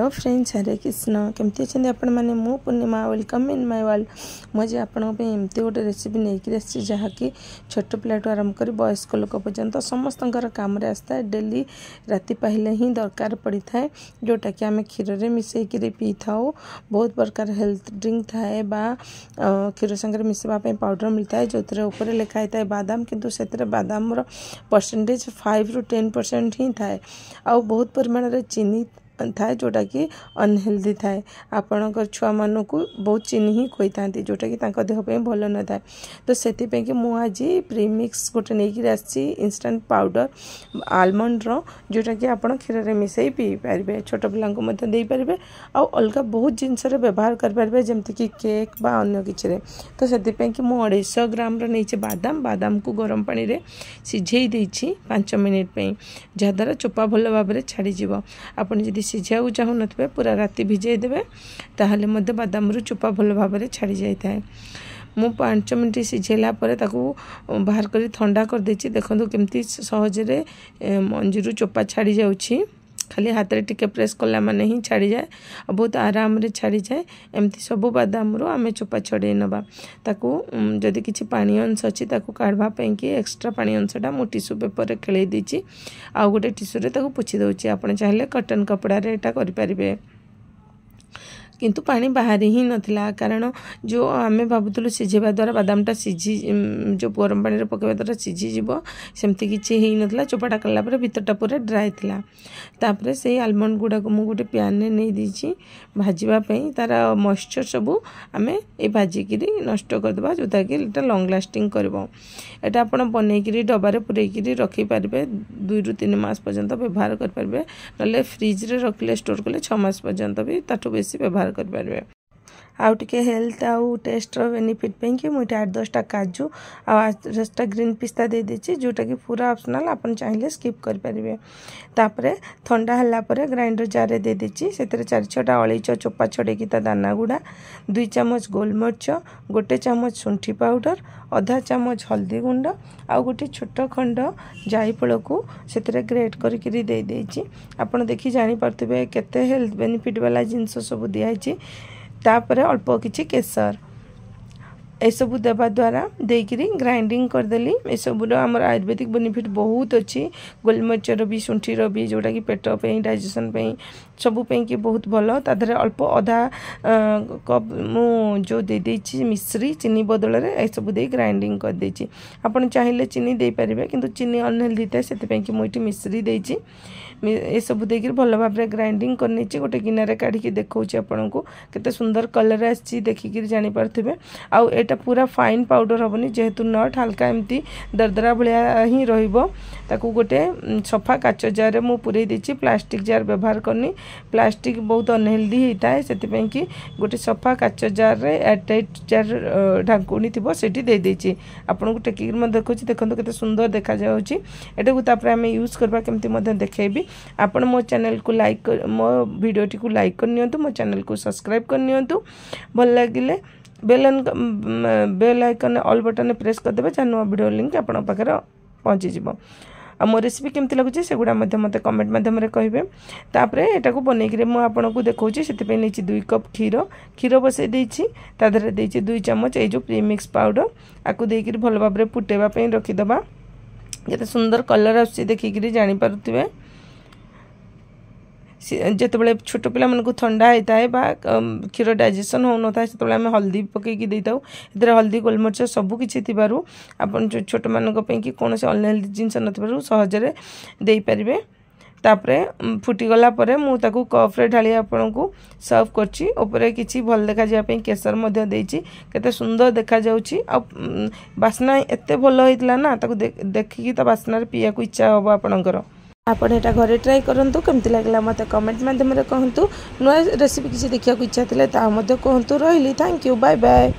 Friends हरे कृष्ण केमती अच्छे आपण मैंने मु पूर्णिमा वेलकम इन माय वर्ल्ड मुझे आपंती गोटे रेसिपी नहीं आसी जहाँकि छोट पिलाठू आरंभ कर वयस्क लोक पर्यंत समस्त कम आसता है डेली राति पहले ही दरकार पड़ी थाए जोटा कि आम क्षीर में मिसेक पी था बहुत प्रकार हेल्थ ड्रिंक थाए क्षीर संगे मिसेवाई पाउडर मिलता है जो ऊपर लिखाई था बादाम किंतु से बादाम परसेंटेज 5 ରୁ 10% ही थाए आ बहुत परिमाण में चीनी थाए जोटा कि अनहेल्दी थाए आपणकर छुआ मानू बहुत चीनी ही खोई था जोटा कि देहपाई भल न था तो से आज प्रीमिक्स गोटे नहीं आसी इंस्टांट पाउडर आलमंड जोटा कि आप क्षीर में मिसई पी पारे छोट पिला दे पारे आ अलग बहुत जिनस व्यवहार करेंगे जमती कि केक बा अन्य किसी तो से 250 ग्राम नहीं बादाम बादाम को गरम पानी रे सिझे 5 मिनिट जहाद्वारा चोपा भल भाव छाड़ीज आपड़ी सिझा चाहू न पूरा राति भिजे देवे ताहले मध्य बादाम चोपा भल भाव छाड़ी जाए मु 5 मिनिट सिझेला बाहर कर ठंडा कर देछि देखंतु केमती सहजरे मंजीरू चोपा छाड़ी जाउछि खाली हाथ में टिके प्रेस कला माने ही छाड़ी जाए और बहुत आराम रे छाड़ी जाए एमती सब बादाम रो आमे चोपा छड़े नबा ताकू जदि किछि पानी अंश अछि ताकू काढवा पई कि एक्स्ट्रा पानी अंशटा मु टिश्यू पेपर रे खेलै दिछि आ गोटे टिश्यू रे ताकू पोछि दउछि आपण चाहिले कॉटन कपड़ा रे एटा करि परिबे किंतु पानी बाहर ही नथिला कारण जो आमे भाबुतलु सिझेबा द्वारा बादामटा सिझी जो गरम पानी रे पकेबा द्वारा सिझी जीवो सेमती किछि हेई नथिला चोपाटा कला पर भीतरटा पूरा ड्राई थिला तापरे से आलमंड गुडा को मु गोटे पैन ने नै दीची भाजीबा पई तार मॉइस्चर सबु आमे ए भाजी किरी नष्ट कर देबा जोता कि एटा लॉन्ग लास्टिंग करबो एटा आपण बनै किरी डबा रे पुरै किरी रखि पारबे 2 ରୁ 3 मास पर्यंत व्यवहार कर पारबे नले फ्रिज रे रखले स्टोर करले 6 मास पर्यंत भी ताठो बेसी व्यवहार कर पारबे आउ टिके हेल्थ आउ टेस्ट रो बेनिफिट पे कि मुझे 8-10टा काजू आ 10टा ग्रीन पिस्ता दे देछि जोटा कि पूरा ऑप्शनल अपन चाहिले स्किप कर परिबे तापरे ठंडा हल्ला परे ग्राइंडर जार दे देछि सेतरे 4-6टा अलैच चोपा छडे कि ता दाना गुडा 2 चम्मच गोलमरिच 1 चम्मच शुंठी पाउडर आधा चम्मच हल्दी गुंड आ गोटे छोट खंड जायफल को सेतरे ग्रेट करिकरी दे देछि आपण देखि जानि परतबे केते हेल्थ बेनिफिट वाला जिंस सब दियाछि तापरे अल्प किछि केसर ए सब देबा द्वारा देकिरी ग्राइंडिंग करदेली ए सब हमर आयुर्वेदिक बेनिफिट बहुत अच्छी गोलमरिचर भी शुंठीर भी जोटा कि पेट पे डाइजेशन पे सबू पे कि बहुत भलो ताधरे अल्प आधा कप मु जो दे देछि मिश्री चीनी बदल रे ए सब दे ग्राइंडिंग कर देछि आपण चाहिले चीनी दे परिबे किंतु चीनी अनहेल्दी था सेते पे कि मोइटी मिश्री देछि ए सब देकर भल भाव ग्राइंडिंग करनी गोटे गिनारे काढ़ी देखौछि आपनको केते सुंदर कलर आछि देखिक जानि पारथिबे आ एटा पूरा फाइन पाउडर हबनी जेहेतु नट हल्का एमती दरदरा भलिया ही रहिबो ताकू गोटे सफा काच जार रे मु पुरै देछि प्लास्टिक जार व्यवहार करनी प्लास्टिक बहुत अनहेल्दी होता है सेति पे कि गोटे सफा काच जार रे एयरटाइट जार ढाकुनी थिबो सेठी दे देछि आपनको टेकिक म देखौछि देखंतु केते सुंदर देखा जाउछि एटा को तापर हम यूज करबा केमती मधे देखेबी आपण मो चैनल को लाइक मो वीडियो टी को लाइक करनियंतु मो चैनल को सब्सक्राइब करनियंतु भल लागिले बेल आइकन ऑल बटन प्रेस कर देबे जानो वीडियो लिंक आपण पाखर पहुंची जिवो आ मो रेसिपी केमती लागुची सेगुडा मध्य मते कमेंट माध्यम रे कहिबे तापरे एटा को बनै कि मो आपण को देखौची सेति पे नीची 2 कप क्षीर बसे देछि तादरे देछि 2 चम्मच ए जो प्रीमिक्स पाउडर आकु देकि भल भाबरे फुटेबा पे रखि दबा जते सुंदर कलर आछि देखिकरी जानि पारुथिबे जिते छोट पिला मन को ठंडा होता है क्षीर डाइजेशन हो न था से आम हल्दी पकईकी देता इधर हल्दी गोलमरिच सबकि आप छोट मान कि कौन से अनहेल्दी जिनस न सहजरे दे पारे तापरे फुटीगला मुझे कप रे ढाली आपण को सर्व करछि ऊपर किछि भल देखा जाय केसर मध्य देछि केते सुंदर देखा जाउछि आ बास्ना एते भल होइतला ना ताको देखि ता बास्ना रे पिया को इच्छा होबो आपणकर आपण एटा घरे ट्राई करंतु केमती लागला मते कमेंट माध्यम रे कहंतु नुआ रेसिपी किछि देखिया को इच्छा थिले ता मध्य कहंतु रहिली थैंक यू बाय बाय।